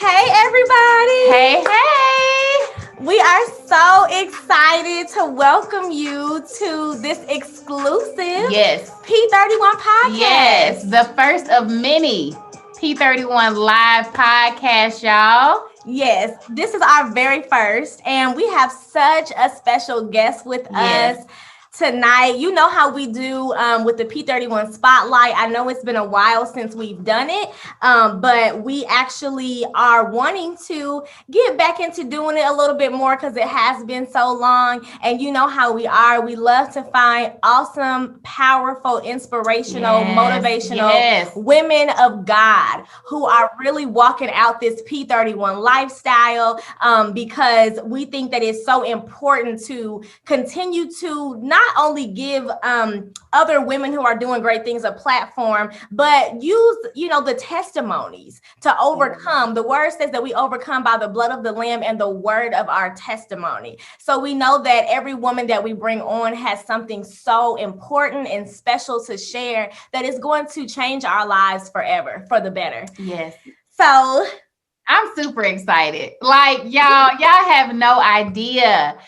Hey, everybody. Hey, hey. We are so excited to welcome you to this exclusive P31 podcast. Yes, the first of many P31 live podcasts, y'all. Yes, this is our very first, and we have such a special guest with us tonight. You know how we do with the P31 Spotlight. I know it's been a while since we've done it, but we actually are wanting to get back into doing it a little bit more because it has been so long. And you know how we are. We love to find awesome, powerful, inspirational, motivational women of God who are really walking out this P31 lifestyle because we think that it's so important to continue to not only give other women who are doing great things a platform, but use, the testimonies to overcome. The word says that we overcome by the blood of the Lamb and the word of our testimony. So we know that every woman that we bring on has something so important and special to share that is going to change our lives forever for the better. Yes. So I'm super excited. Like, y'all have no idea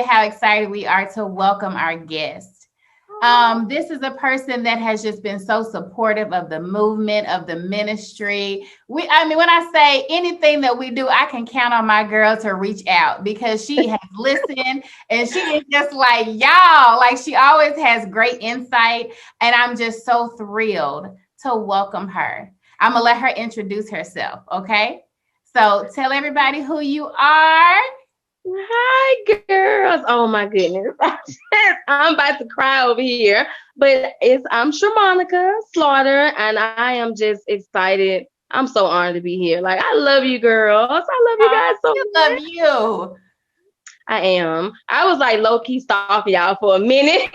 how excited we are to welcome our guest. This is a person that has just been so supportive of the movement, of the ministry. When I say anything that we do, I can count on my girl to reach out because she has listened and she is just like, y'all, like she always has great insight. And I'm just so thrilled to welcome her. I'm going to let her introduce herself, okay? So tell everybody who you are. Hi, girls. Oh, my goodness. I'm about to cry over here. But I'm Shermonicia Slaughter, and I am just excited. I'm so honored to be here. Like, I love you, girls. I love you guys so much. I love you. I am. I was like low-key stalking y'all for a minute. And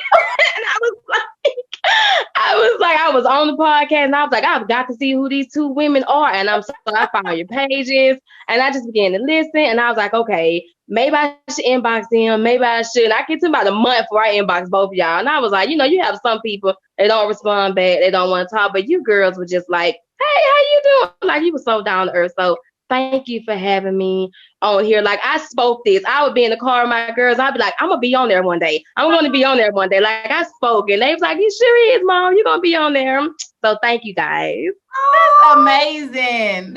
I was on the podcast and I was like, I've got to see who these two women are. And I found your pages and I just began to listen. And I was like, okay, maybe I should inbox them. Maybe I shouldn't. I get to about a month before I inbox both of y'all. And I was like, you have some people, they don't respond back. They don't want to talk. But you girls were just like, hey, how you doing? Like, you were so down to earth. So thank you for having me on here. Like, I spoke this. I would be in the car with my girls. I'd be like, I'm going to be on there one day. I'm going to be on there one day. Like, I spoke. And they was like, you sure is, Mom. You're going to be on there. So thank you, guys. That's amazing.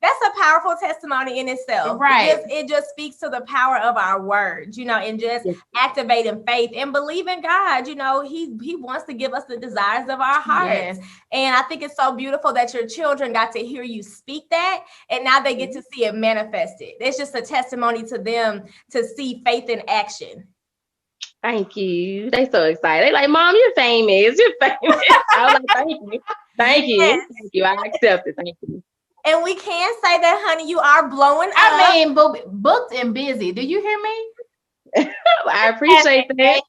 That's a powerful testimony in itself. Right. It just speaks to the power of our words, and just activating faith and believing God. He wants to give us the desires of our hearts. Yes. And I think it's so beautiful that your children got to hear you speak that. And now they get to see it manifested. It's just a testimony to them to see faith in action. Thank you. They so excited. They like, Mom, you're famous. You're famous. I was like, thank you. Thank you. Yes. Thank you. I accept it. Thank you. And we can say that, honey, you are blowing up. I mean, booked and busy. Do you hear me? I appreciate that.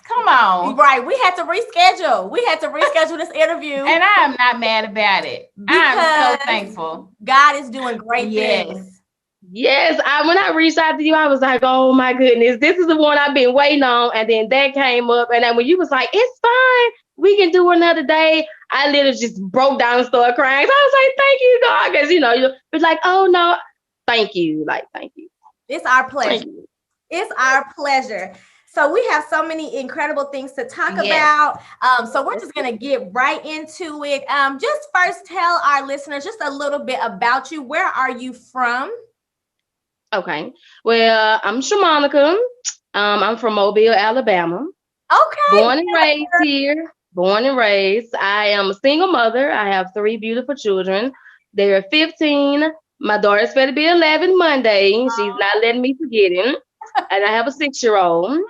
Come on. Right. We had to reschedule. This interview. And I am not mad about it. I'm so thankful. God is doing great things. Yes. When I reached out to you, I was like, oh my goodness, this is the one I've been waiting on. And then that came up. And then when you was like, it's fine, we can do another day, I literally just broke down and started crying. So I was like, thank you, God. Because, it's like, oh no, thank you. Like, thank you. It's our pleasure. It's our pleasure. So we have so many incredible things to talk about. So we're just going to get right into it. Just first tell our listeners just a little bit about you. Where are you from? Okay. Well, I'm Shermonicia. I'm from Mobile, Alabama. Okay. Born and raised here. Born and raised. I am a single mother. I have 3 beautiful children. They're 15. My daughter's going to be 11 Monday. She's not letting me forget it. And I have a 6-year-old.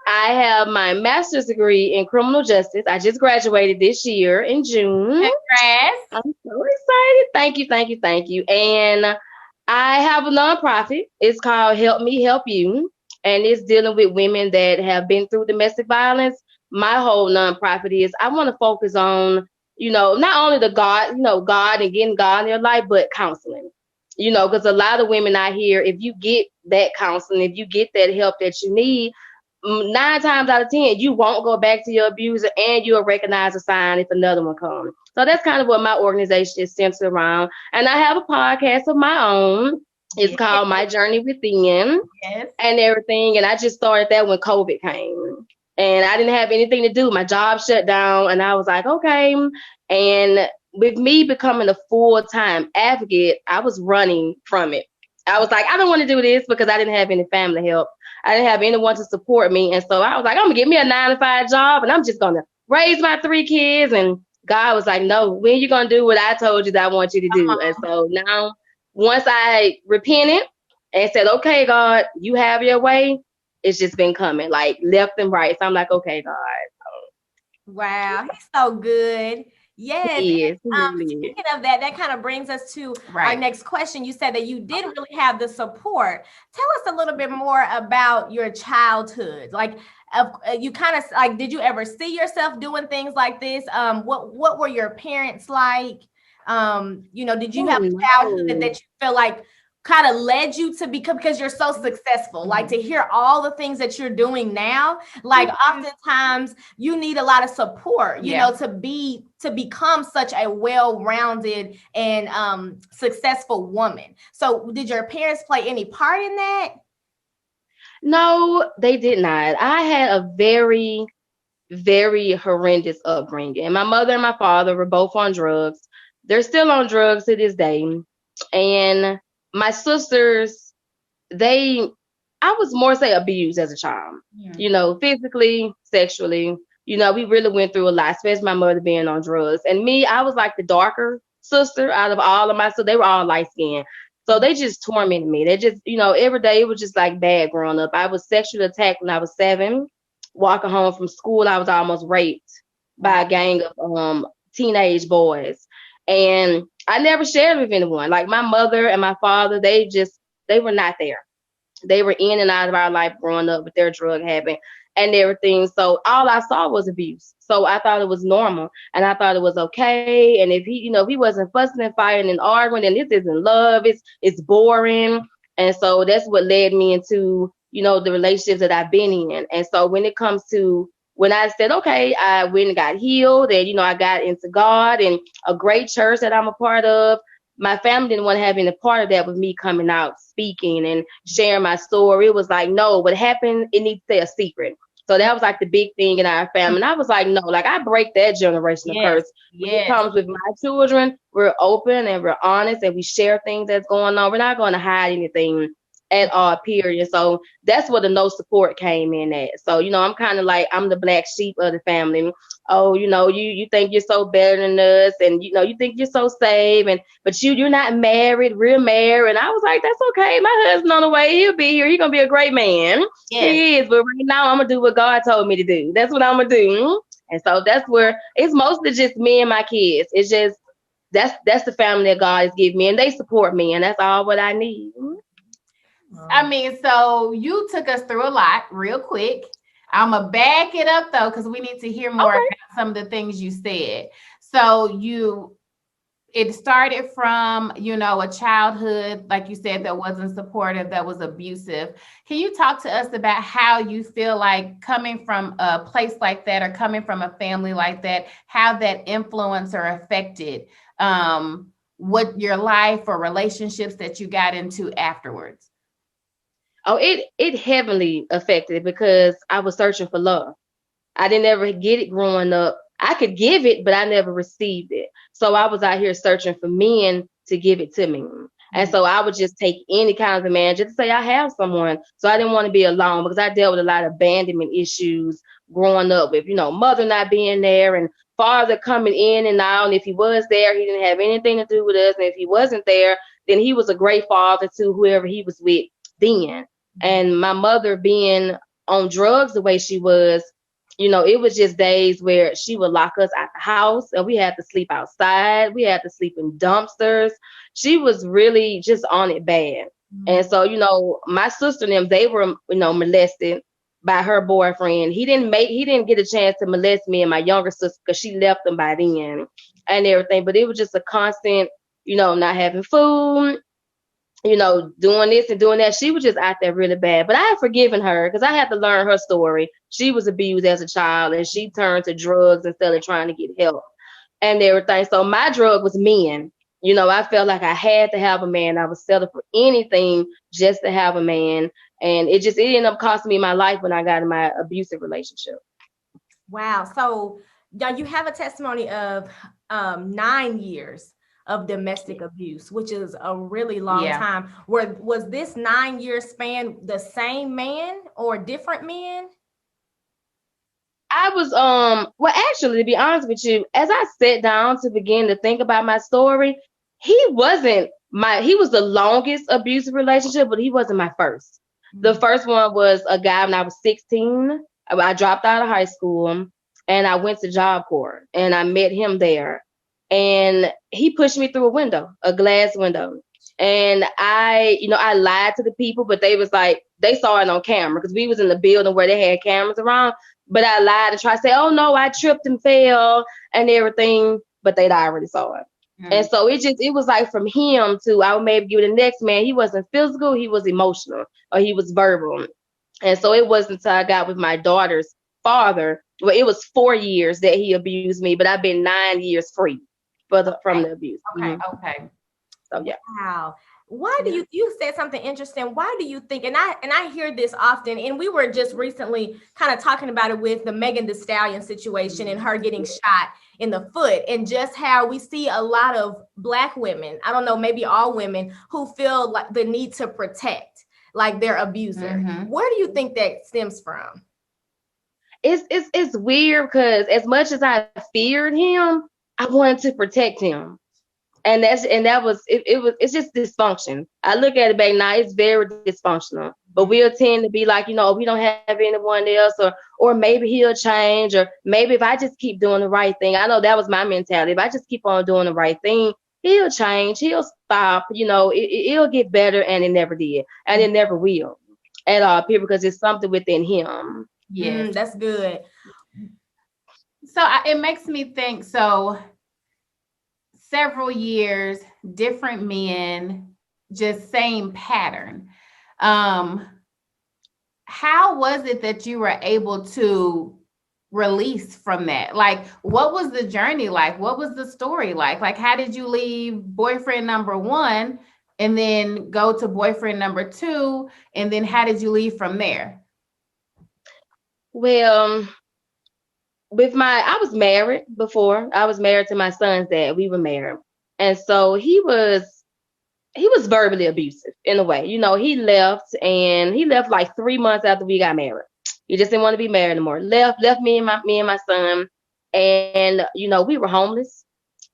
I have my master's degree in criminal justice. I just graduated this year in June. Congrats. I'm so excited. Thank you. And I have a nonprofit. It's called Help Me Help You. And it's dealing with women that have been through domestic violence. My whole nonprofit is I want to focus on, not only the God, God and getting God in their life, but counseling. Because a lot of women out here, if you get that counseling, if you get that help that you need, 9 times out of 10, you won't go back to your abuser, and you'll recognize a sign if another one comes. So that's kind of what my organization is centered around. And I have a podcast of my own. It's called My Journey Within and everything. And I just started that when COVID came. And I didn't have anything to do. My job shut down. And I was like, okay. And with me becoming a full-time advocate, I was running from it. I was like, I don't want to do this because I didn't have any family help. I didn't have anyone to support me. And so I was like, I'm going to get me a 9-to-5 job and I'm just going to raise my 3 kids. And God was like, no, when you going to do what I told you that I want you to do? And so now, once I repented and said, okay, God, you have your way, it's just been coming like left and right. So I'm like, okay, God. Wow, he's so good. Yes. Speaking of that, that kind of brings us to our next question. You said that you didn't really have the support. Tell us a little bit more about your childhood. Like, you kind of like, did you ever see yourself doing things like this? What were your parents like? Did you have a childhood that you feel like kind of led you to become, because you're so successful, like to hear all the things that you're doing now, like oftentimes you need a lot of support, you know, to become such a well-rounded and successful woman. So did your parents play any part in that? No, they did not. I had a very, very horrendous upbringing. And my mother and my father were both on drugs. They're still on drugs to this day. And my sisters, I was more say abused as a child, physically, sexually, we really went through a lot, especially my mother being on drugs. And me, I was like the darker sister out of all of my sisters. They were all light skinned. So they just tormented me. They just, every day it was just like bad growing up. I was sexually attacked when I was 7. Walking home from school, I was almost raped by a gang of teenage boys. And I never shared with anyone. Like my mother and my father, they were not there. They were in and out of our life growing up with their drug habit and everything. So all I saw was abuse. So I thought it was normal and I thought it was okay. And if he wasn't fussing and fighting and arguing, then this isn't love. It's boring. And so that's what led me into, the relationships that I've been in. And so when it comes to when I said, okay, I went and got healed and, I got into God and a great church that I'm a part of, my family didn't want to have any part of that with me coming out, speaking and sharing my story. It was like, no, what happened, it needs to stay a secret. So that was like the big thing in our family. And I was like, no, like I break that generational curse. When it comes with my children, we're open and we're honest and we share things that's going on. We're not going to hide anything at all, period. So that's where the no support came in at. So, I'm kind of like, I'm the black sheep of the family. Oh, you think you're so better than us and, you think you're so safe but you're not married, we're married. And I was like, that's okay. My husband on the way, he'll be here. He's going to be a great man. Yes. He is. But right now I'm going to do what God told me to do. That's what I'm going to do. And so that's where it's mostly just me and my kids. It's just, that's the family that God has given me and they support me and that's all what I need. I mean, so you took us through a lot real quick. I'm going to back it up, though, because we need to hear more about some of the things you said. So it started from, a childhood, like you said, that wasn't supportive, that was abusive. Can you talk to us about how you feel like coming from a place like that or coming from a family like that, how that influenced or affected what your life or relationships that you got into afterwards? Oh, it heavily affected because I was searching for love. I didn't ever get it growing up. I could give it, but I never received it. So I was out here searching for men to give it to me. And so I would just take any kind of a man just to say I have someone. So I didn't want to be alone because I dealt with a lot of abandonment issues growing up with, mother not being there and father coming in and out. And if he was there, he didn't have anything to do with us. And if he wasn't there, then he was a great father to whoever he was with then. And my mother being on drugs the way she was, it was just days where she would lock us out the house and we had to sleep outside. We had to sleep in dumpsters. She was really just on it bad. And so, my sister and them, they were, molested by her boyfriend. He didn't get a chance to molest me and my younger sister because she left them by then and everything. But it was just a constant, not having food. doing this and doing that. She was just out there really bad. But I had forgiven her because I had to learn her story. She was abused as a child and she turned to drugs instead of trying to get help and everything. So my drug was men. I felt like I had to have a man. I was settled for anything just to have a man. And it ended up costing me my life when I got in my abusive relationship. Wow. So you have a testimony of 9 years of domestic abuse, which is a really long time. Was this 9-year span the same man or different men? I was well, actually, to be honest with you, as I sat down to begin to think about my story, he was the longest abusive relationship, but he wasn't my first. The first one was a guy when I was 16. I dropped out of high school and I went to Job Corps and I met him there. And he pushed me through a glass window. And I lied to the people, but they was like, they saw it on camera because we was in the building where they had cameras around. But I lied and tried to say, oh no, I tripped and fell and everything, but they'd already saw it. And so it was like from him to I would maybe give the next man. He wasn't physical, he was emotional or he was verbal. And so it wasn't until I got with my daughter's father. Well, it was 4 years that he abused me, but I've been 9 years free from the abuse. Okay. So yeah. Wow. Why do you said something interesting? Why do you think, and I hear this often, and we were just recently kind of talking about it with the Megan Thee Stallion situation and her getting shot in the foot, and just how we see a lot of Black women, I don't know, maybe all women, who feel like the need to protect like their abuser. Where do you think that stems from? It's weird because as much as I feared him, I wanted to protect him. And it's just dysfunction. I look at it back now, it's very dysfunctional. But we'll tend to be like, we don't have anyone else, or maybe he'll change, or maybe if I just keep doing the right thing. I know that was my mentality. If I just keep on doing the right thing, he'll change, he'll stop, it'll get better, and it never did. And it never will at all, because it's something within him. Yeah, that's good. So it makes me think, so several years, different men, just same pattern. How was it that you were able to release from that? Like, what was the journey like? What was the story like? Like, how did you leave boyfriend number 1 and then go to boyfriend number 2? And then how did you leave from there? Well, I was married before. I was married to my son's dad. We were married. And so he was verbally abusive in a way. He left like 3 months after we got married. He just didn't want to be married anymore. Left me and my son. And, we were homeless.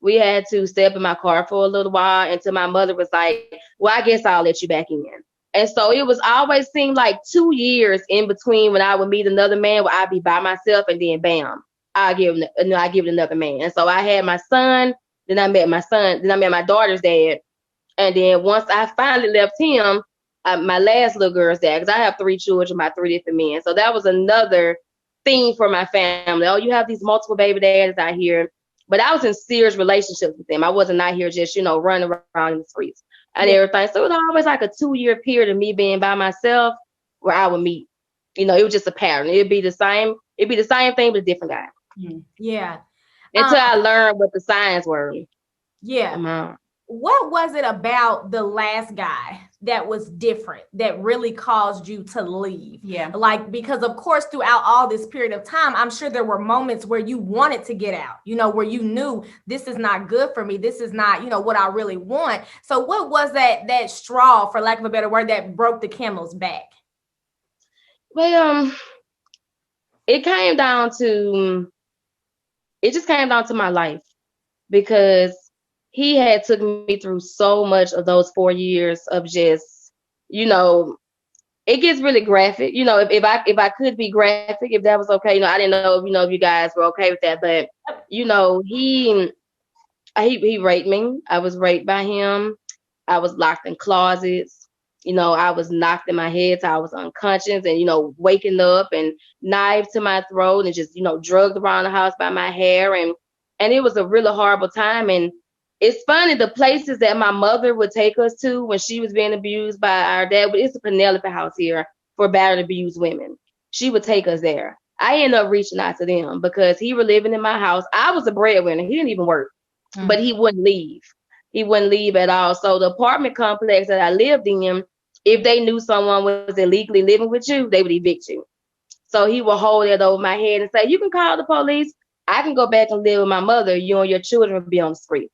We had to stay up in my car for a little while until my mother was like, well, I guess I'll let you back in. And so it was always seemed like 2 years in between when I would meet another man where I'd be by myself, and then bam, I give it another man. And so I had my son, then I met my daughter's dad. And then once I finally left him, my last little girl's dad, because I have 3 children by 3 different men. So that was another thing for my family. Oh, you have these multiple baby daddies out here. But I was in serious relationships with them. I wasn't out here just, running around in the streets and everything. So it was always like a 2-year period of me being by myself where I would meet. It was just a pattern. It'd be the same thing, but a different guy. Yeah. Until I learned what the signs were. Yeah. What was it about the last guy that was different that really caused you to leave? Yeah. Like, because of course, throughout all this period of time, I'm sure there were moments where you wanted to get out, where you knew this is not good for me. This is not, what I really want. So what was that straw, for lack of a better word, that broke the camel's back? Well, it just came down to my life, because he had took me through so much of those 4 years of just, it gets really graphic. If I could be graphic, if that was okay, I didn't know, if you guys were okay with that, but he raped me. I was raped by him. I was locked in closets. I was knocked in my head till I was unconscious, and waking up and knife to my throat, and just drugged around the house by my hair, and it was a really horrible time. And it's funny, the places that my mother would take us to when she was being abused by our dad, it's a Penelope house here for battered abused women. She would take us there. I ended up reaching out to them because he was living in my house. I was a breadwinner. He didn't even work, but he wouldn't leave. He wouldn't leave at all. So the apartment complex that I lived in, if they knew someone was illegally living with you, they would evict you. So he would hold it over my head and say, you can call the police. I can go back and live with my mother. You and your children will be on the street.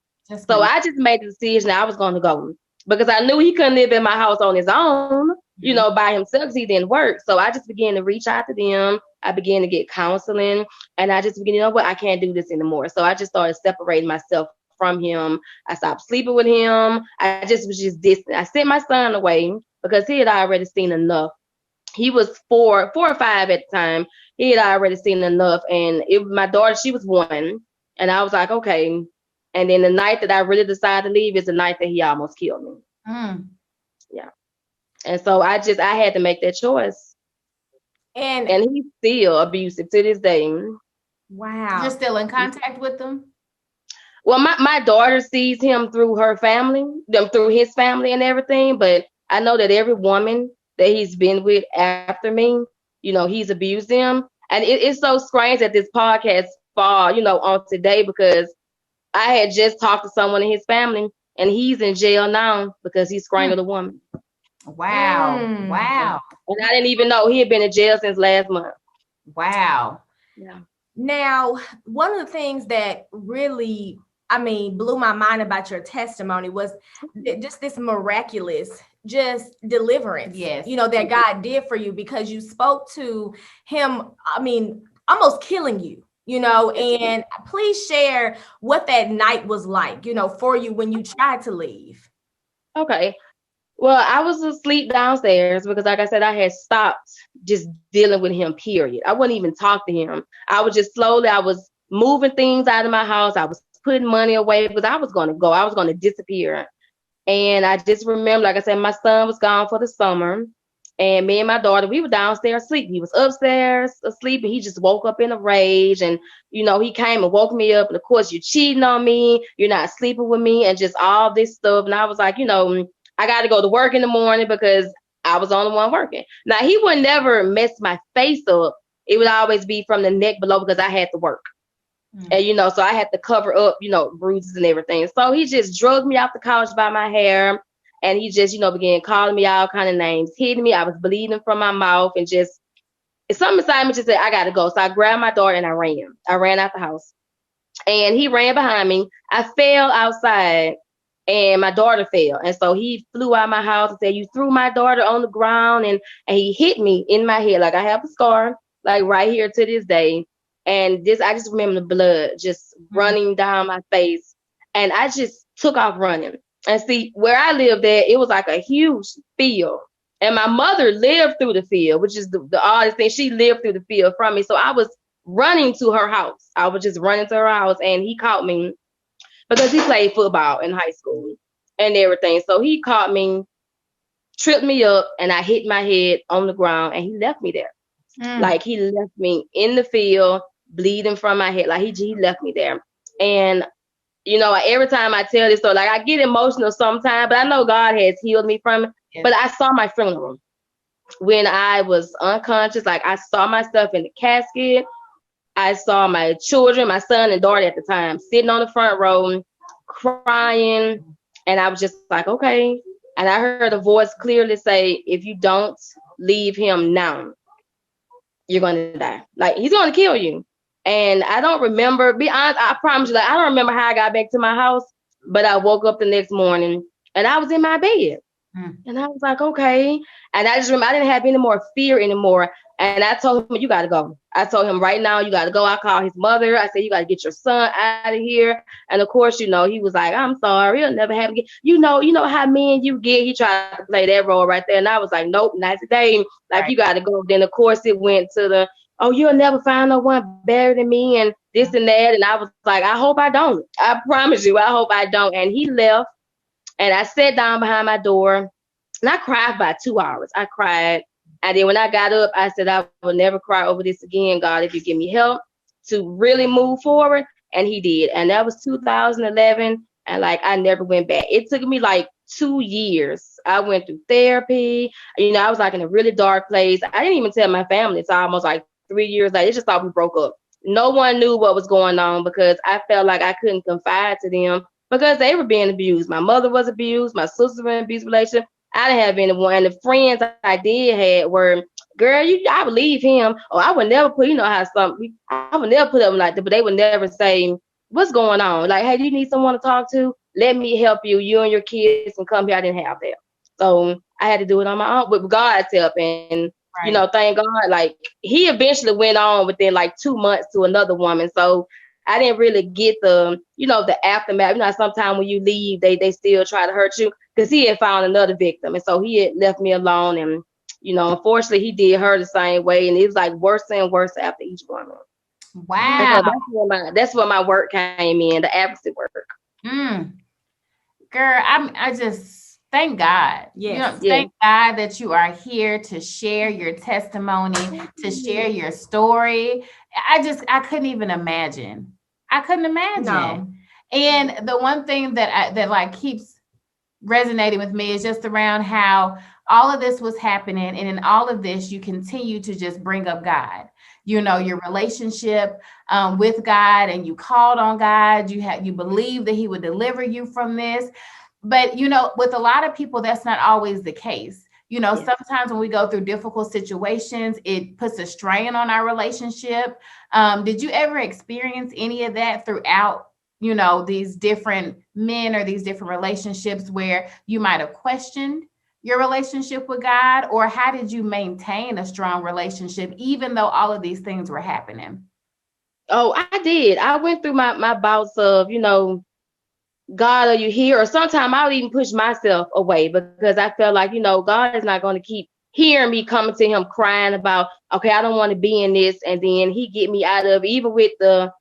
So I just made the decision that I was going to go because I knew he couldn't live in my house on his own, you know, by himself because he didn't work. So I just began to reach out to them. I began to get counseling and I just began, you know what, I can't do this anymore. So I just started separating myself from him. I stopped sleeping with him. I just was just distant. I sent my son away because he had already seen enough. He was four or five at the time. He had already seen enough. And my daughter, she was 1. And I was like, okay. And then the night that I really decided to leave is the night that he almost killed me. Yeah. And so I had to make that choice. And he's still abusive to this day. Wow. You're still in contact with them? Well, my daughter sees him through her family, through his family and everything. But I know that every woman that he's been with after me, you know, he's abused them. And it's so strange that this podcast fall, you know, on today because I had just talked to someone in his family and he's in jail now because he strangled a woman. Wow. Wow. And I didn't even know he had been in jail since last month. Wow. Yeah. Now, one of the things that really, blew my mind about your testimony was just this miraculous just deliverance, yes, you know, that God did for you because you spoke to him, almost killing you, you know, and please share what that night was like, you know, for you when you tried to leave. Okay. Well, I was asleep downstairs because, like I said, I had stopped just dealing with him, period. I wouldn't even talk to him. I was moving things out of my house. I was putting money away because I was going to go. I was going to disappear. And I just remember, like I said, my son was gone for the summer. And me and my daughter, we were downstairs asleep. He was upstairs asleep and he just woke up in a rage. And, you know, he came and woke me up. And of course, you're cheating on me. You're not sleeping with me and just all this stuff. And I was like, you know, I got to go to work in the morning because I was the only one working. Now, he would never mess my face up. It would always be from the neck below because I had to work. And, you know, so I had to cover up, you know, bruises and everything. So he just drugged me off the couch by my hair. And he just, you know, began calling me all kind of names, hitting me. I was bleeding from my mouth and just, something inside me just said, I got to go. So I grabbed my daughter and I ran. I ran out the house. And he ran behind me. I fell outside and my daughter fell. And so he flew out of my house and said, you threw my daughter on the ground. And he hit me in my head. Like I have a scar, like right here to this day. And I just remember the blood just running down my face. And I just took off running. And see, where I lived at, it was like a huge field. And my mother lived through the field, which is the oddest thing. She lived through the field from me. So I was running to her house. I was just running to her house. And he caught me because he played football in high school and everything. So he caught me, tripped me up, and I hit my head on the ground. And he left me there. Like he left me in the field, bleeding from my head. Like he left me there. And you know, every time I tell this story, like I get emotional sometimes, but I know God has healed me from it. Yes. But I saw my funeral when I was unconscious. Like I saw myself in the casket. I saw my children, my son and daughter at the time, sitting on the front row, crying. And I was just like, okay. And I heard a voice clearly say, if you don't leave him now, you're going to die. Like he's going to kill you. And I don't remember, be honest, I promise you, like, I don't remember how I got back to my house, but I woke up the next morning and I was in my bed. And I was like, okay. And I just remember I didn't have any more fear anymore. And I told him, you got to go. I told him right now, you got to go. I called his mother. I said, you got to get your son out of here. And of course, you know, he was like, I'm sorry. It'll never happen again. You know how men you get. He tried to play that role right there. And I was like, nope, not today. Like, right. You got to go. Then, of course, it went to the, oh, you'll never find no one better than me and this and that. And I was like, I hope I don't. I promise you, I hope I don't. And he left. And I sat down behind my door and I cried for about 2 hours. I cried. And then when I got up, I said, I will never cry over this again, God, if you give me help to really move forward. And he did. And that was 2011. And like, I never went back. It took me like 2 years. I went through therapy. You know, I was like in a really dark place. I didn't even tell my family. It's almost like 3 years later. They just thought we broke up. No one knew what was going on because I felt like I couldn't confide to them because they were being abused. My mother was abused. My sister was in an abusive relationship. I didn't have anyone. And the friends I did had were, girl, I believe him. Or I would never put, you know how I would never put up like that, but they would never say, what's going on? Like, hey, do you need someone to talk to? Let me help you. You and your kids can come here. I didn't have that. So I had to do it on my own with God's help. And, you know, thank God, like he eventually went on within like 2 months to another woman. So I didn't really get the, you know, the aftermath. You know, sometimes when you leave, they still try to hurt you because he had found another victim. And so he had left me alone. And, you know, unfortunately, he did her the same way. And it was like worse and worse after each woman. Wow. So that's where my work came in, the advocacy work. Girl, I just thank God. Yes. You know, thank God that you are here to share your testimony, to share your story. I couldn't even imagine. I couldn't imagine. No. And the one thing that like keeps resonating with me is just around how all of this was happening, and in all of this, you continue to just bring up God. You know, your relationship with God, and you called on God. You believe that He would deliver you from this. But, you know, with a lot of people, that's not always the case. You know, sometimes when we go through difficult situations, it puts a strain on our relationship. Did you ever experience any of that throughout, you know, these different men or these different relationships where you might have questioned your relationship with God? Or how did you maintain a strong relationship, even though all of these things were happening? Oh, I did. I went through my bouts of, you know, God, are you here? Or sometimes I would even push myself away because I felt like, you know, God is not going to keep hearing me coming to him crying about, okay, I don't want to be in this. And then he get me out of, even with the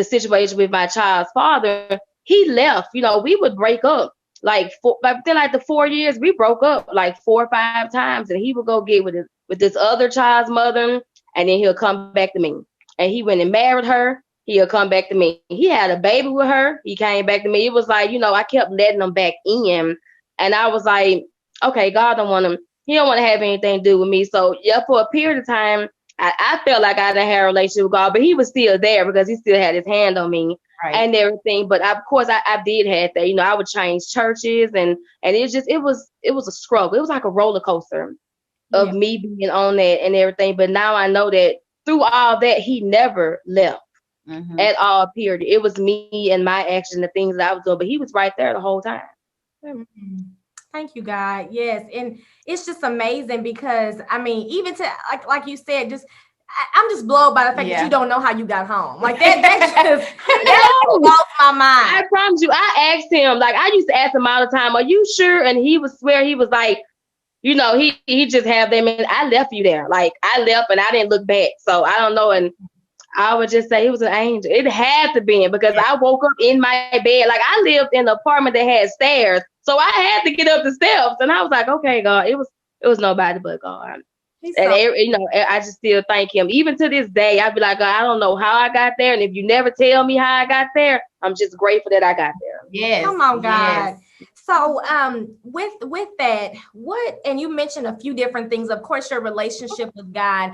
situation with my child's father, he left. You know, we would break up like within like the 4 years, we broke up like 4 or 5 times, and he would go get with this other child's mother, and then he'll come back to me. And he went and married her. He'll come back to me. He had a baby with her. He came back to me. It was like, you know, I kept letting him back in, and I was like, okay, God don't want him. He don't want to have anything to do with me. So yeah, for a period of time, I felt like I didn't have a relationship with God, but he was still there because he still had his hand on me and everything. But of course, I did have that. You know, I would change churches, and it was a struggle. It was like a roller coaster of me being on that and everything. But now I know that through all that, he never left at all, period. It was me and my action, the things that I was doing, but he was right there the whole time. Thank you, God. Yes. And it's just amazing because, I mean, even to, like you said, I'm just blown by the fact that you don't know how you got home. Like that blows my mind. I promise you, I asked him, like, I used to ask him all the time, are you sure? And he would swear, he was like, you know, he just have them, and I left you there. Like, I left and I didn't look back. So I don't know. And I would just say he was an angel. It had to be because I woke up in my bed. Like, I lived in an apartment that had stairs, so I had to get up the steps. And I was like, okay, God, it was nobody but God. You know, I just still thank him. Even to this day, I'd be like, God, I don't know how I got there. And if you never tell me how I got there, I'm just grateful that I got there. Yes. Come on, God. Yes. So with that, and you mentioned a few different things, of course, your relationship with God.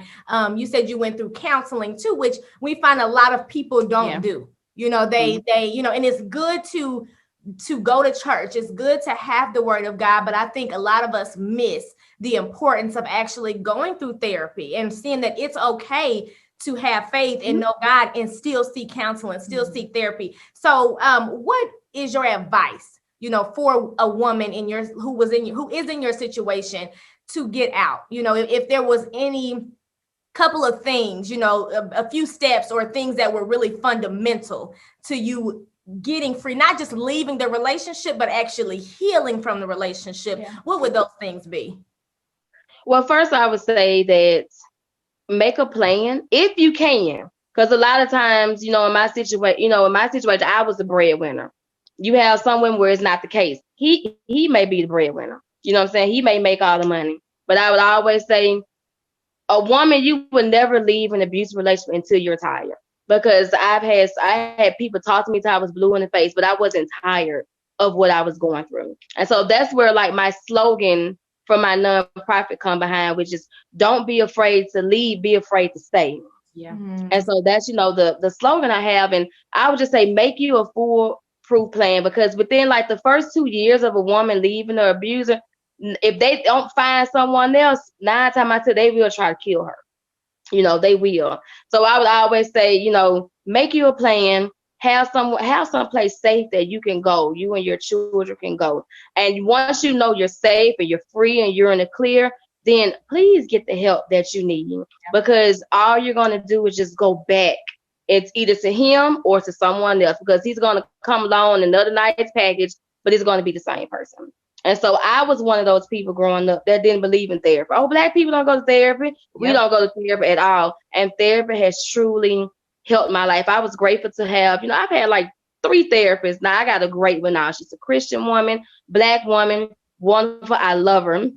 You said you went through counseling too, which we find a lot of people don't do. You know, they you know, and it's good to go to church. It's good to have the word of God, but I think a lot of us miss the importance of actually going through therapy and seeing that it's okay to have faith and know God and still seek counseling, still seek therapy. So what is your advice, you know, for a woman who is in your situation to get out? You know, if there was any couple of things, you know, a few steps or things that were really fundamental to you getting free, not just leaving the relationship, but actually healing from the relationship, what would those things be? Well, first I would say that make a plan if you can, because a lot of times, you know, in my situation, I was the breadwinner. You have some women where it's not the case. He may be the breadwinner. You know what I'm saying? He may make all the money, but I would always say, a woman, you would never leave an abusive relationship until you're tired. Because I had people talk to me till I was blue in the face, but I wasn't tired. of what I was going through. And so that's where like my slogan for my nonprofit come behind, which is don't be afraid to leave, be afraid to stay. Yeah. And so that's, the slogan I have. And I would just say, make you a foolproof plan, because within like the first 2 years of a woman leaving her abuser, if they don't find someone else, 9 times out of 10, they will try to kill her. They will. So I would always say, make you a plan, have some place safe that you can go, you and your children can go. And once you know you're safe and you're free and you're in the clear, then please get the help that you need, because all you're going to do is just go back. It's either to him or to someone else, because he's going to come along another night's package, but it's going to be the same person. And so I was one of those people growing up that didn't believe in therapy. Oh, Black people don't go to therapy. We don't go to therapy at all. And therapy has truly helped my life. I was grateful to have, I've had like 3 therapists. Now I got a great one now. She's a Christian woman, Black woman, wonderful. I love her.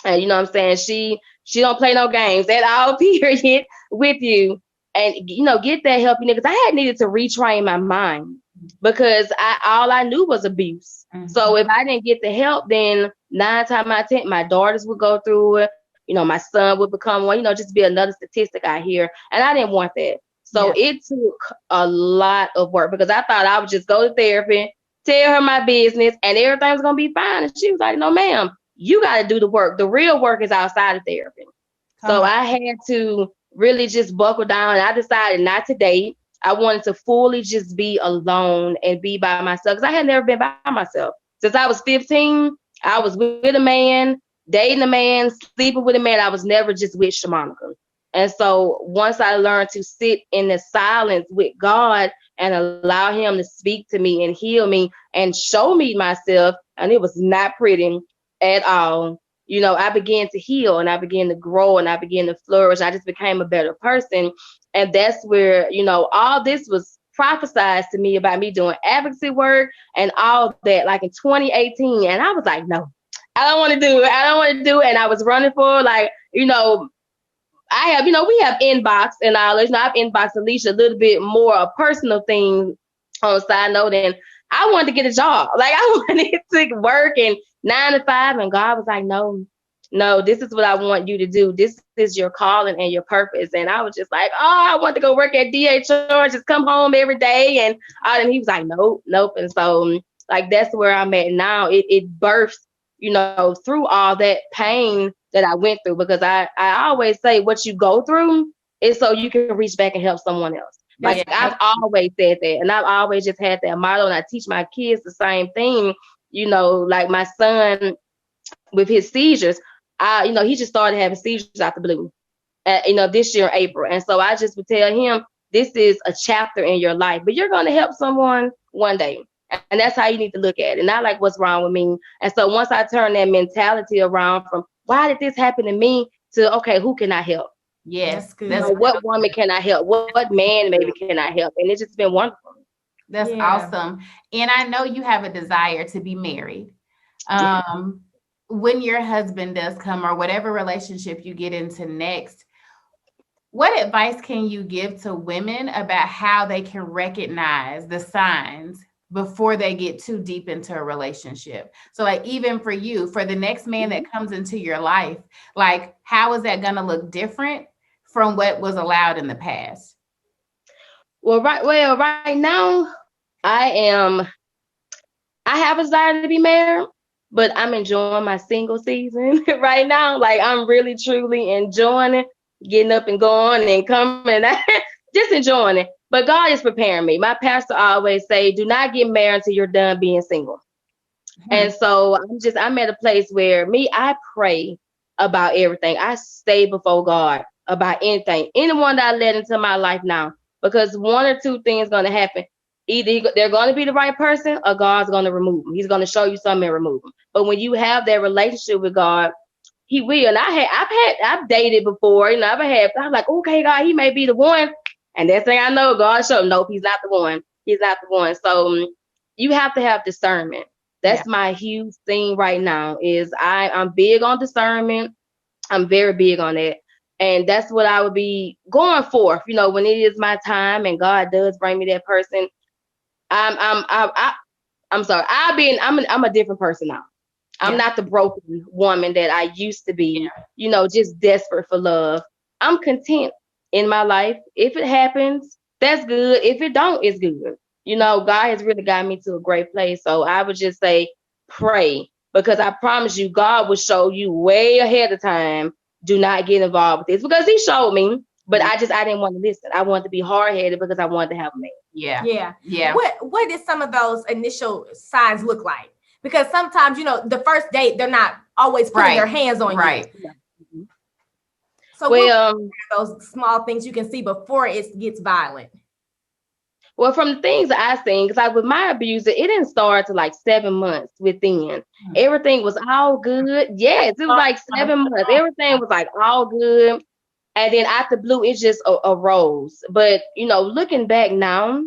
And you know what I'm saying? She don't play no games at all, period, with you. And, get that help, because I had needed to retrain my mind, because all I knew was abuse. So if I didn't get the help, then 9 times out of 10, my daughters would go through it. My son would become one, just be another statistic out here. And I didn't want that. So it took a lot of work, because I thought I would just go to therapy, tell her my business, and everything was going to be fine. And she was like, no, ma'am, you got to do the work. The real work is outside of therapy. So I had to really just buckle down. I decided not to date. I wanted to fully just be alone and be by myself, because I had never been by myself. Since I was 15, I was with a man, dating a man, sleeping with a man. I was never just with Shermonica. And so once I learned to sit in the silence with God and allow him to speak to me and heal me and show me myself, and it was not pretty at all, I began to heal, and I began to grow, and I began to flourish. I just became a better person. And that's where, all this was prophesied to me about me doing advocacy work and all that, like in 2018. And I was like, no, I don't want to do it. I don't want to do it. And I was running for, like, I have, we have inbox and all this. I've inboxed Alicia a little bit more a personal thing on a side note. And I wanted to get a job. Like, I wanted to work and 9 to 5. And God was like, no, this is what I want you to do. This is your calling and your purpose. And I was just like, oh, I want to go work at DHR, just come home every day. And he was like, nope. And so, like, that's where I'm at now. It birthed, through all that pain that I went through, because I always say what you go through is so you can reach back and help someone else. Like, I've always said that. And I've always just had that motto. And I teach my kids the same thing, like my son with his seizures. He just started having seizures out the blue, this year, April. And so I just would tell him, this is a chapter in your life, but you're going to help someone one day. And that's how you need to look at it. Not like what's wrong with me. And so once I turn that mentality around from why did this happen to me to, okay, who can I help? Yes. What woman can I help? What man maybe can I help? And it's just been wonderful. That's awesome. And I know you have a desire to be married. When your husband does come, or whatever relationship you get into next, what advice can you give to women about how they can recognize the signs before they get too deep into a relationship? So, like, even for you, for the next man that comes into your life, like, how is that going to look different from what was allowed in the past? Well, right now, I have a desire to be married, but I'm enjoying my single season right now. Like, I'm really, truly enjoying it, getting up and going and coming, just enjoying it. But God is preparing me. My pastor always say, do not get married until you're done being single. And so I'm at a place where I pray about everything. I stay before God about anything, anyone that I let into my life now, because one or two things going to happen. Either they're going to be the right person, or God's going to remove them. He's going to show you something and remove them. But when you have that relationship with God, he will. And I've dated before, I'm like, okay, God, he may be the one. And that's thing I know, God showed, nope, he's not the one. He's not the one. So you have to have discernment. That's my huge thing right now is I'm big on discernment. I'm very big on it. And that's what I would be going for, when it is my time and God does bring me that person. I'm sorry. I'm a different person now. I'm not the broken woman that I used to be, just desperate for love. I'm content in my life. If it happens, that's good. If it don't, it's good. God has really got me to a great place. So I would just say pray, because I promise you, God will show you way ahead of time. Do not get involved with this, because he showed me, but I didn't want to listen. I wanted to be hard headed because I wanted to have a man. Yeah. What did some of those initial signs look like? Because sometimes, the first date, they're not always putting their hands on you. Right. So what are those small things you can see before it gets violent? Well, from the things that I seen, because with my abuser, it didn't start to like 7 months within. Everything was all good. Yes, it was like 7 months. Everything was like all good. And then out the blue, it just arose. But, looking back now,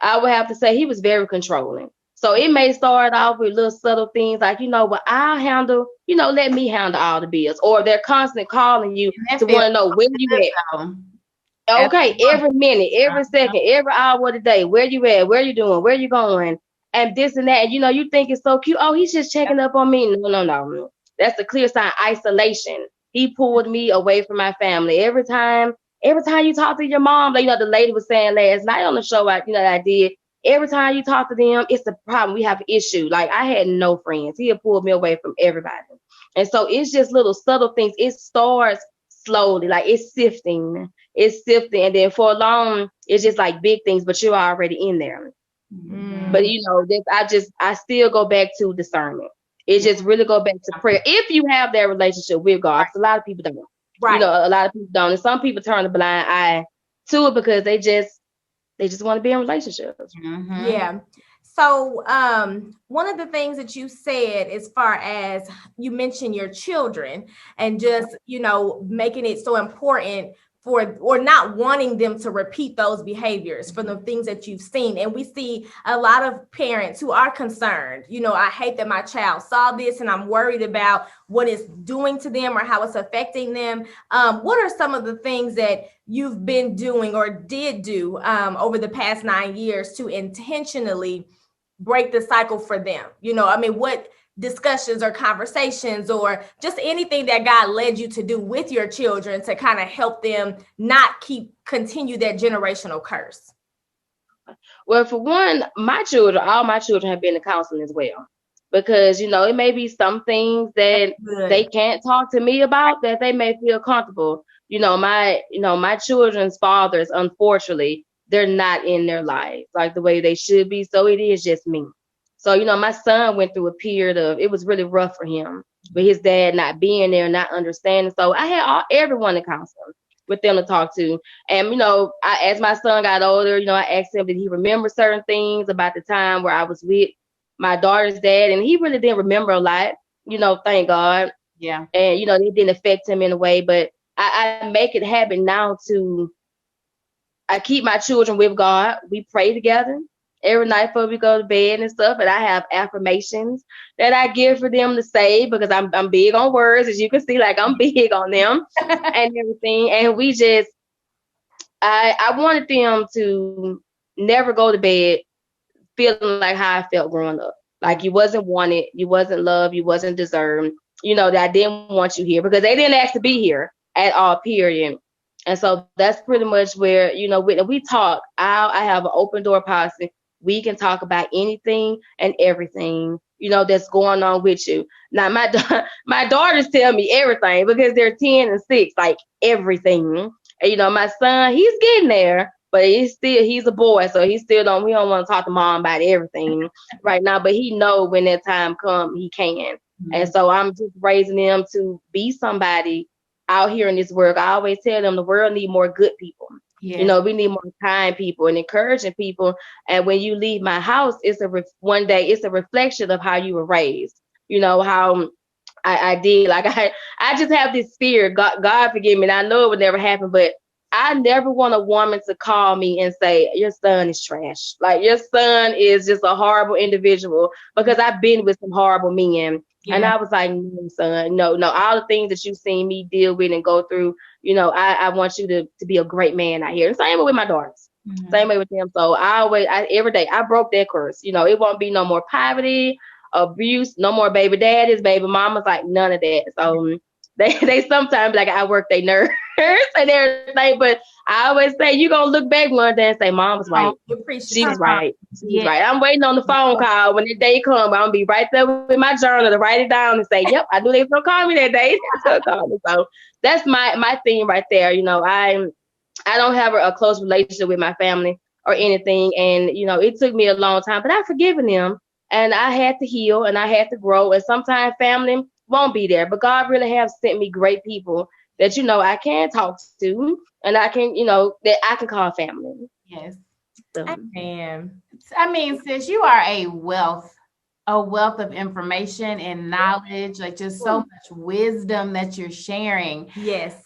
I would have to say he was very controlling. So it may start off with little subtle things like, I'll handle, let me handle all the bills. Or they're constantly calling you to want to know where you at. Okay, every minute, every second, every hour of the day, where you at, where you doing, where you going, and this and that. And you think it's so cute. Oh, he's just checking up on me. No. That's a clear sign. Isolation. He pulled me away from my family. Every time you talk to your mom, like the lady was saying last night on the show, that I did. Every time you talk to them, it's a problem. We have an issue. Like I had no friends. He had pulled me away from everybody. And so it's just little subtle things. It starts slowly, like it's sifting, and then for a long, it's just like big things, but you're already in there. But I still go back to discernment. It just really go back to prayer. If you have that relationship with God, because a lot of people don't. Right. A lot of people don't, and some people turn a blind eye to it because they just want to be in relationships. Yeah. So one of the things that you said, as far as you mentioned your children and just, making it so important or not wanting them to repeat those behaviors for the things that you've seen. And we see a lot of parents who are concerned, I hate that my child saw this and I'm worried about what it's doing to them or how it's affecting them. What are some of the things that you've been doing or did do over the past 9 years to intentionally break the cycle for them? What discussions or conversations or just anything that God led you to do with your children to kind of help them not continue that generational curse? Well, for one, all my children have been to counseling as well, because it may be some things that they can't talk to me about that they may feel comfortable. My children's fathers, unfortunately, they're not in their lives like the way they should be. So it is just me. So, my son went through a period it was really rough for him with his dad not being there, not understanding. So I had everyone to counsel with them to talk to. And, as my son got older, I asked him, did he remember certain things about the time where I was with my daughter's dad? And he really didn't remember a lot, thank God. Yeah. And, it didn't affect him in a way, but I make it happen now I keep my children with God. We pray together every night before we go to bed and stuff. And I have affirmations that I give for them to say, because I'm big on words, as you can see, like I'm big on them and everything. And I wanted them to never go to bed feeling like how I felt growing up. Like you wasn't wanted, you wasn't loved, you wasn't deserved, that I didn't want you here because they didn't ask to be here at all, period. And so that's pretty much where, when we talk, I have an open door policy. We can talk about anything and everything, that's going on with you. Now, my daughters tell me everything because they're 10 and 6, like everything. And, my son, he's getting there, but he's a boy. So we don't want to talk to mom about everything right now, but he know when that time comes, he can. Mm-hmm. And so I'm just raising them to be somebody out here in this world. I always tell them the world need more good people. Yes. We need more kind people and encouraging people. And when you leave my house, one day it's a reflection of how you were raised. How I did. Like I just have this fear. God forgive me. And I know it would never happen, but I never want a woman to call me and say, your son is trash. Like your son is just a horrible individual, because I've been with some horrible men. Yeah. And I was like, no, son, no, all the things that you've seen me deal with and go through, I want you to be a great man out here. And same with my daughters. Same way with them. So every day I broke that curse. You know, it won't be no more poverty, abuse, no more baby daddies, baby mamas, like none of that. So they sometimes like I work their nerves and everything, but I always say you gonna look back one day and say, Mom was right. She was right. She was right. I'm waiting on the phone call when the day comes. I'm gonna be right there with my journal to write it down and say, yep, I knew they was gonna call me that day. So that's my theme right there. You know, I don't have a close relationship with my family or anything. And, you know, it took me a long time, but I've forgiven them and I had to heal and I had to grow. And sometimes family won't be there, but God really have sent me great people that, you know, I can talk to and I can, you know, that I can call family. Yes. So. I mean, sis, you are a wealth of information and knowledge, like just so much wisdom that you're sharing. Yes.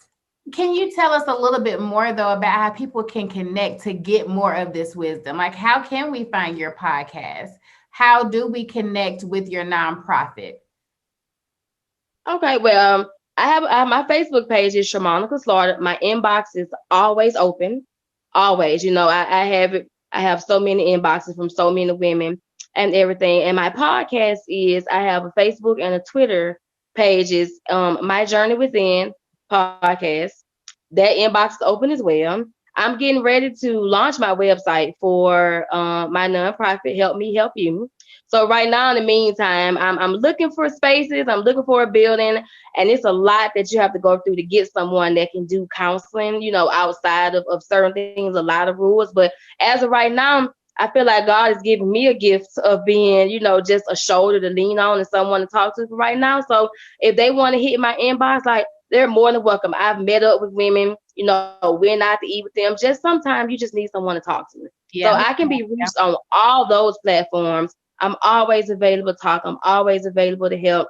Can you tell us a little bit more, though, about how people can connect to get more of this wisdom? Like, how can we find your podcast? How do we connect with your nonprofit? Okay, well, I have my Facebook page is Shermonica Slaughter. My inbox is always open, always. You know, I have so many inboxes from so many women and everything. And my podcast is I have a Facebook and a Twitter pages. My Journey Within podcast. That inbox is open as well. I'm getting ready to launch my website for my nonprofit, Help Me Help You. So right now, in the meantime, I'm looking for spaces. I'm looking for a building, and it's a lot that you have to go through to get someone that can do counseling, you know, outside of certain things, a lot of rules. But as of right now, I feel like God is giving me a gift of being, you know, just a shoulder to lean on and someone to talk to right now. So if they want to hit my inbox, like, they're more than welcome. I've met up with women, you know, went out to eat with them. Just sometimes you just need someone to talk to. Yeah. So I can be reached on all those platforms. I'm always available to talk. I'm always available to help,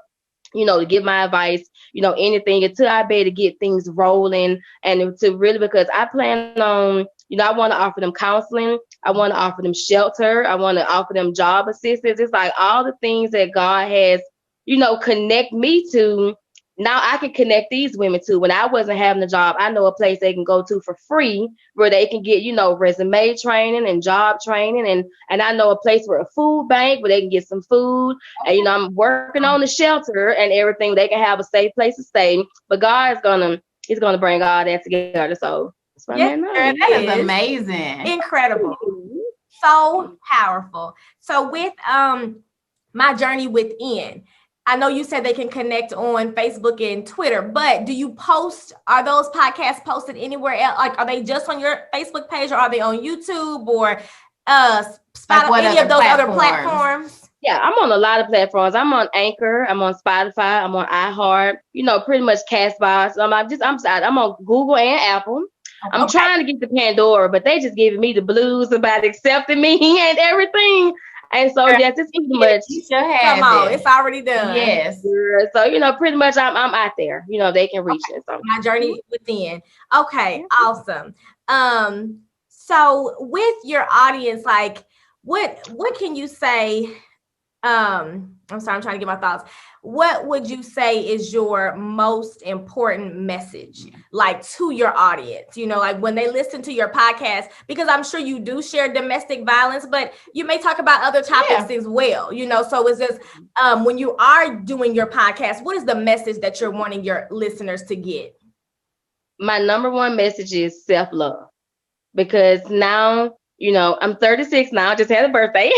you know, to give my advice, you know, anything until I be able to get things rolling and to really, because I plan on, you know, I want to offer them counseling. I want to offer them shelter. I want to offer them job assistance. It's like all the things that God has, you know, connect me to. Now I can connect these women to. When I wasn't having a job, I know a place they can go to for free where they can get, you know, resume training and job training. And I know a place where a food bank where they can get some food. And, you know, I'm working on the shelter and everything. They can have a safe place to stay. But He's gonna bring all that together. So that's what that is amazing. Incredible. So powerful. So with My Journey Within, I know you said they can connect on Facebook and Twitter, but do you are those podcasts posted anywhere else? Like, are they just on your Facebook page or are they on YouTube or Spotify, any of those other platforms? Yeah, I'm on a lot of platforms. I'm on Anchor, I'm on Spotify, I'm on iHeart, you know, pretty much Castbox. I'm on Google and Apple. I'm trying to get to Pandora, but they just giving me the blues about accepting me and everything. And so yes, it's pretty much. Come on, it's already done. Yes. So you know, pretty much I'm out there. You know, they can reach it. So My Journey Within. Okay, awesome. So with your audience, like, what can you say? I'm sorry, I'm trying to get my thoughts. What would you say is your most important message, like, to your audience? You know, like when they listen to your podcast, because I'm sure you do share domestic violence, but you may talk about other topics as well, you know? So it's just, when you are doing your podcast, what is the message that you're wanting your listeners to get? My number one message is self-love, because now, you know, I'm 36 now, I just had a birthday.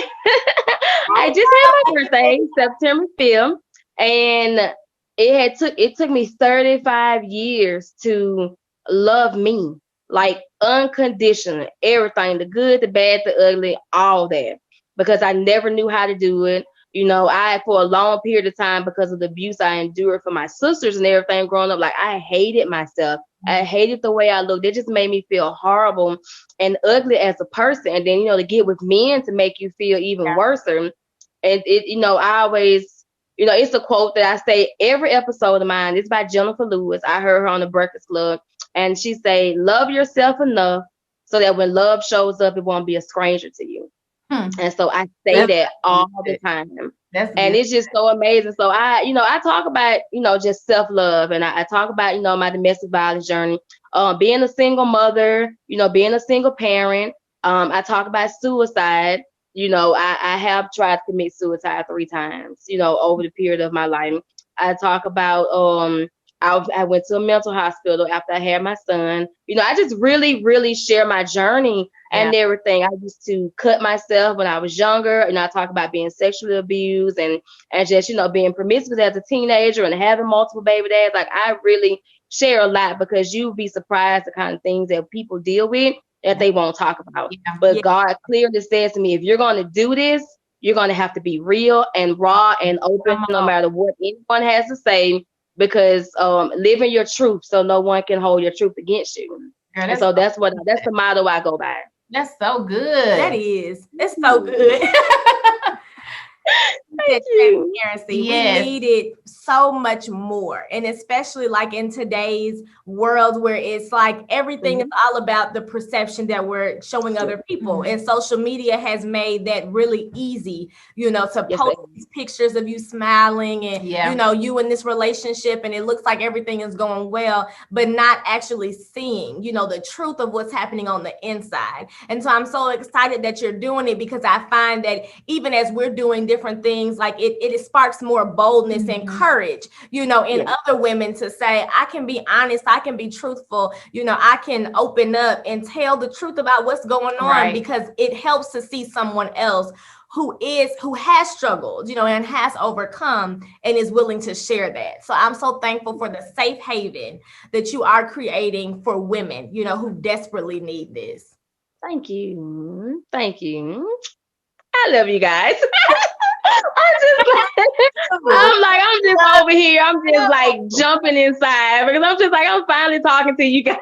I just had my birthday, September 5th, and it took me 35 years to love me, like unconditional, everything, the good, the bad, the ugly, all that, because I never knew how to do it. You know, for a long period of time, because of the abuse I endured from my sisters and everything growing up, like I hated myself. I hated the way I looked. It just made me feel horrible and ugly as a person. And then, you know, to get with men to make you feel even worse. And it, you know, I always, you know, it's a quote that I say every episode of mine. It's by Jennifer Lewis. I heard her on the Breakfast Club. And she say, love yourself enough so that when love shows up, it won't be a stranger to you. And so I say that all the time. And it's just so amazing. So I talk about, you know, just self-love, and I talk about, you know, my domestic violence journey, being a single mother, you know, being a single parent, I talk about suicide. I have tried to commit suicide 3 times, over the period of my life. I talk about I went to a mental hospital after I had my son. I just really, really share my journey and everything. I used to cut myself when I was younger, and I talk about being sexually abused and just, being promiscuous as a teenager and having multiple baby dads. Like, I really share a lot because you'd be surprised the kind of things that people deal with that they won't talk about. But God clearly says to me, if you're going to do this, you're going to have to be real and raw and open, no matter what anyone has to say, because living your truth so no one can hold your truth against you. Girl, and so that's the motto I go by. That's so good. That is. It's so good. Thank you. Transparency. Yes. We need it so much more. And especially like in today's world where it's like everything is all about the perception that we're showing other people. And social media has made that really easy, to post these pictures of you smiling and, you in this relationship and it looks like everything is going well, but not actually seeing, the truth of what's happening on the inside. And so I'm so excited that you're doing it because I find that even as we're doing different things, like it sparks more boldness and courage, in other women to say, I can be honest, I can be truthful, I can open up and tell the truth about what's going on because it helps to see someone else who has struggled, and has overcome and is willing to share that. So I'm so thankful for the safe haven that you are creating for women, who desperately need this. Thank you. Thank you. I love you guys. I'm just over here. I'm just like jumping inside because I'm just like, I'm finally talking to you guys.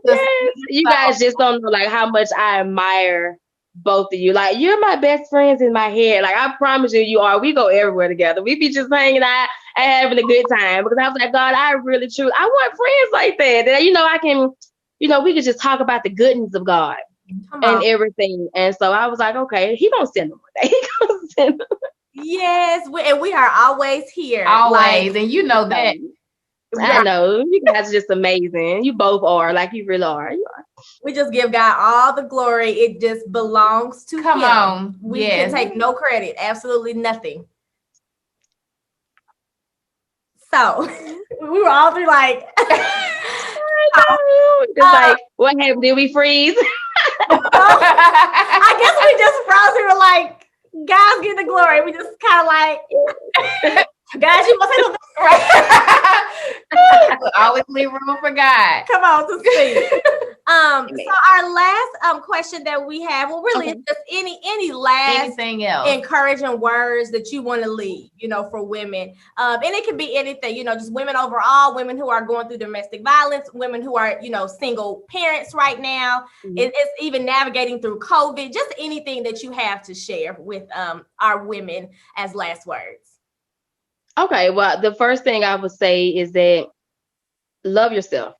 Yes. You guys just don't know like how much I admire both of you. Like, you're my best friends in my head. Like, I promise you are. We go everywhere together. We be just hanging out and having a good time because I was like, God, I want friends like that. That, I can, we could just talk about the goodness of God and everything. And so I was like, okay, he gonna send them one day. He gonna send them. Yes, we are always here. Always, and you know that. I know. You guys are just amazing. You both are. Like, you really are. You are. We just give God all the glory. It just belongs to Him. Come on. We can take no credit. Absolutely nothing. So we were all three like, like, what happened? Did we freeze? I guess we just froze. We were like, God's get the glory. We just kind of like, guys, you must have always leave room for God. Come on to speak. So our last question that we have, well, really, it's just any last anything else encouraging words that you want to leave, for women. And it can be anything, just women overall, women who are going through domestic violence, women who are, single parents right now. It's even navigating through COVID, just anything that you have to share with our women as last words. Okay, well, the first thing I would say is that love yourself.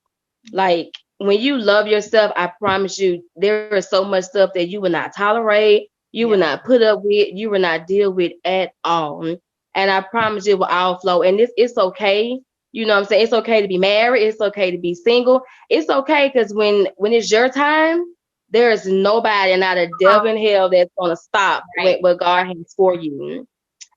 Like, when you love yourself, I promise you, there is so much stuff that you will not tolerate, you will not put up with, you will not deal with at all. And I promise you, it will all flow. And it's okay. You know what I'm saying? It's okay to be married. It's okay to be single. It's okay because when it's your time, there is nobody, not a devil in hell, that's going to stop what God has for you.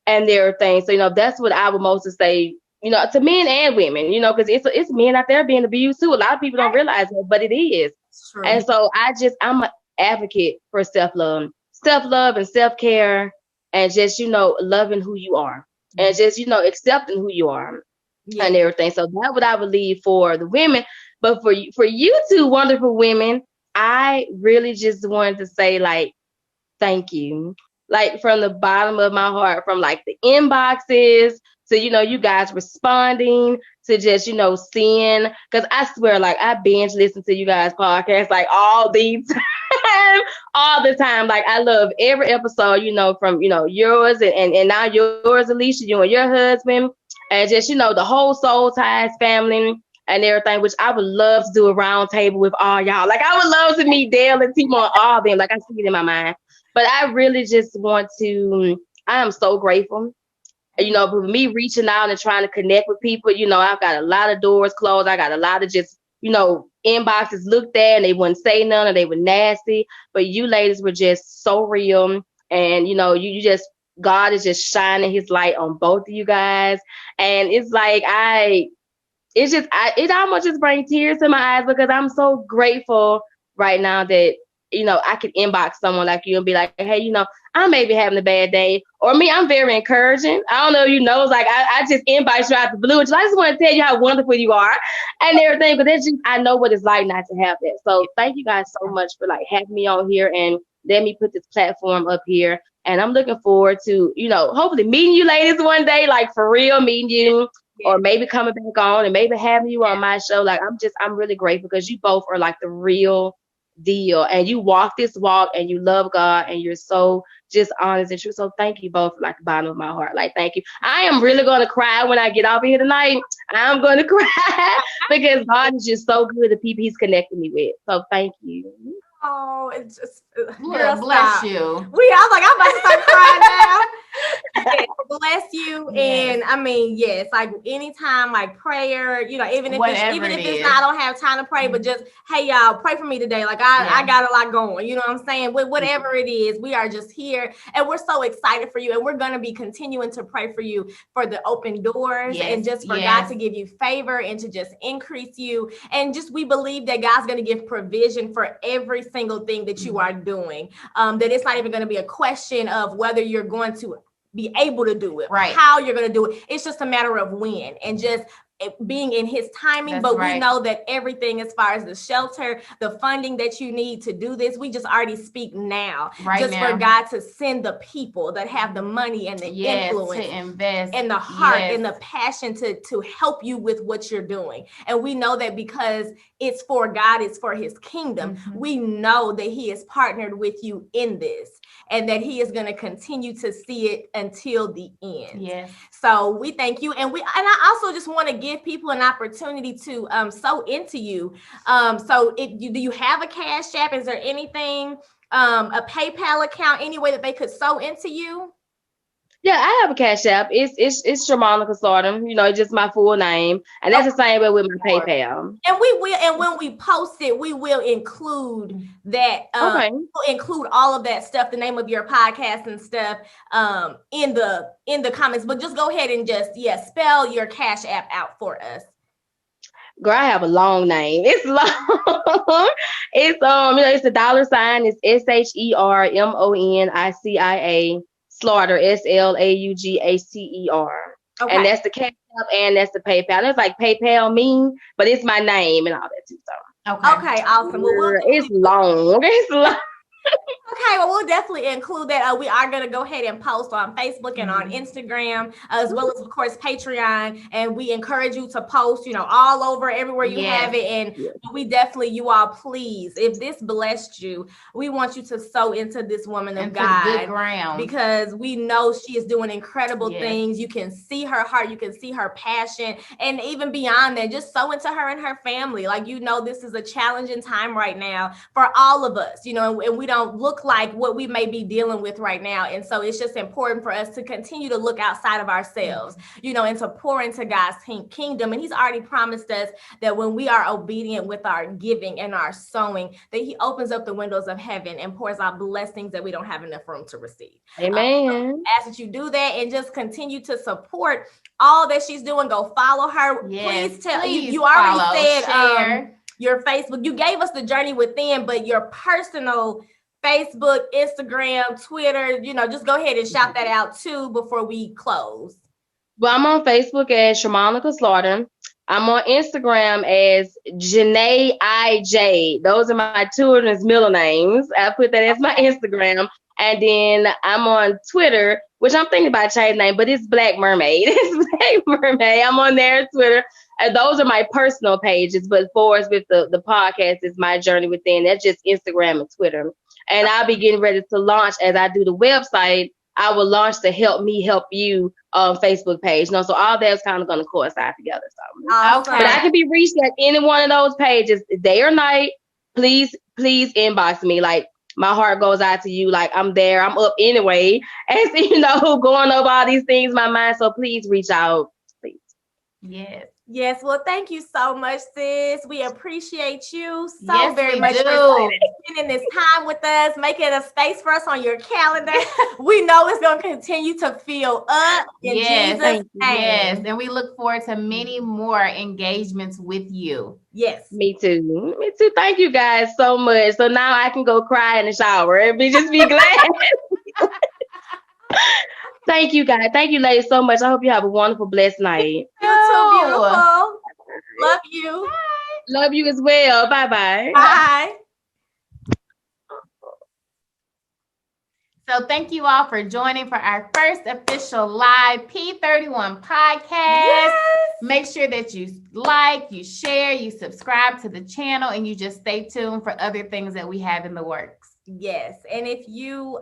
And there are things. So, that's what I would mostly say, to men and women, because it's men out there being abused too. A lot of people don't realize it, but it is. True. And so I'm an advocate for self-love and self-care, and just, loving who you are, and just, accepting who you are and everything. So that's what I would leave for the women. But for you two wonderful women, I really just wanted to say, like, thank you. Like, from the bottom of my heart, from like the inboxes to, you guys responding to just, seeing, because I swear, like, I binge listen to you guys podcasts like all the time. Like, I love every episode, from, yours and now yours, Alicia, you and your husband, and just, the whole Soul Ties family and everything, which I would love to do a round table with all y'all. Like, I would love to meet Dale and Timo and all of them. Like, I see it in my mind. But I really just want to, I am so grateful, for me reaching out and trying to connect with people. I've got a lot of doors closed. I got a lot of just, inboxes looked at and they wouldn't say none or they were nasty. But you ladies were just so real. And, you know, you just, God is just shining his light on both of you guys. And it's like, it almost just brings tears to my eyes because I'm so grateful right now that, you know, I could inbox someone like you and be like, hey, you know, I may be having a bad day. Or me, I'm very encouraging. I don't know, you know, it's like I just inbox you out the blue. And I just want to tell you how wonderful you are and everything. But that's just, I know what it's like not to have that. So thank you guys so much for like having me on here and let me put this platform up here. And I'm looking forward to, you know, hopefully meeting you ladies one day, like for real, meeting you. Or maybe coming back on and maybe having you on my show. Like I'm really grateful because you both are like the real deal and you walk this walk and you love God and you're so just honest and true. So thank you both, like the bottom of my heart. Like, thank you. I am really going to cry when I get off of here tonight. I'm going to cry because God is just so good, the people he's connected me with. So thank you. Oh, it's just Girl, bless you. I'm like, I'm about to start crying now. Yes, bless you. Yes. And I mean, yes, like anytime, like prayer, you know, even if it's not, I don't have time to pray, but just, hey, y'all, pray for me today. Like I got a lot going, you know what I'm saying? Whatever it is, we are just here and we're so excited for you. And we're going to be continuing to pray for you for the open doors and just for God to give you favor and to just increase you. And just, we believe that God's going to give provision for every single thing that you are doing. That it's not even going to be a question of whether you're going to be able to do it, right? How you're going to do it. It's just a matter of when and just being in his timing. But we know that everything as far as the shelter, the funding that you need to do this, we just already speak now, for God to send the people that have the money and the influence to invest and the heart and the passion to help you with what you're doing. And we know that because it's for God, it's for his kingdom. We know that he is partnered with you in this and that he is going to continue to see it until the end. Yes. So we thank you. And I also just want to give people an opportunity to sow into you. So do you have a Cash App? Is there anything, a PayPal account, any way that they could sow into you? Yeah, I have a Cash App. It's Shermonica Slaughter. You know, it's just my full name, and that's the same way with my PayPal. And we will, and when we post it, we will include that. We'll include all of that stuff, the name of your podcast and stuff, in the comments. But just go ahead and just spell your Cash App out for us. Girl, I have a long name. It's long. It's it's the $. It's SHERMONICIA Slaughter SLAUGHTER. Okay. And that's the Cash App and that's the PayPal. It's like PayPal me, but it's my name and all that too. So okay, awesome. Well, it's long. It's long. Okay, well, we'll definitely include that. We are going to go ahead and post on Facebook and on Instagram, as well as, of course, Patreon. And we encourage you to post, all over, everywhere you have it. And we definitely, you all, please, if this blessed you, we want you to sow into this woman of God. Good ground. Because we know she is doing incredible things. You can see her heart. You can see her passion. And even beyond that, just sow into her and her family. Like, this is a challenging time right now for all of us, and we don't look like what we may be dealing with right now. And so it's just important for us to continue to look outside of ourselves, and to pour into God's kingdom. And he's already promised us that when we are obedient with our giving and our sowing, that he opens up the windows of heaven and pours out blessings that we don't have enough room to receive. Amen. So ask that you do that and just continue to support all that she's doing. Go follow her. Yes, please tell you already said share your Facebook. You gave us the journey within, but your personal Facebook, Instagram, Twitter, just go ahead and shout that out too before we close. Well, I'm on Facebook as Shermonica Slaughter. I'm on Instagram as Janae IJ. Those are my children's middle names. I put that as my Instagram. And then I'm on Twitter, which I'm thinking about changing name, but it's Black Mermaid. It's Black Mermaid. I'm on there, Twitter. And those are my personal pages. But for us with the podcast, is My Journey Within. That's just Instagram and Twitter. And I'll be getting ready to launch, as I do the website, I will launch the Help Me Help You Facebook page. So all that's kind of going to coincide together. So, awesome. But I can be reached at any one of those pages, day or night. Please inbox me. Like, my heart goes out to you. Like, I'm there. I'm up anyway. And going over all these things in my mind. So please reach out. Please. Yes. Yes, well, thank you so much, sis. We appreciate you so Yes, very we much do. for spending this time with us, making a space for us on your calendar. We know it's going to continue to fill up in Yes, Jesus' name. yes, and we look forward to many more engagements with you. Yes. Me too. Me too. Thank you guys so much. So now I can go cry in the shower and just be glad. Thank you guys. Thank you ladies so much. I hope you have a wonderful, blessed night. You too, beautiful. Love you. Love you as well. Bye-bye. Bye. So thank you all for joining for our first official live P31 podcast. Yes. Make sure that you like, you share, you subscribe to the channel, and you just stay tuned for other things that we have in the works. Yes, and if you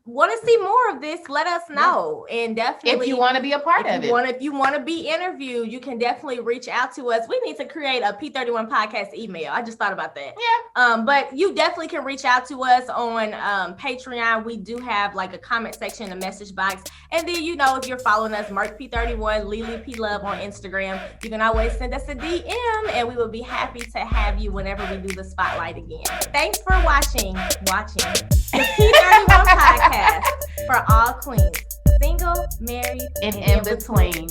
want to see more of this, let us know. And definitely, if you want to be a part of it, if you want to be interviewed, you can definitely reach out to us. We need to create a P31 podcast email. I just thought about that. Yeah. But you definitely can reach out to us on Patreon. We do have like a comment section, a message box, and then if you're following us, Murk P31, Lily P Love on Instagram, you can always send us a DM, and we will be happy to have you whenever we do the spotlight again. Thanks for watching the P31 podcast for all queens, single, married, and in between.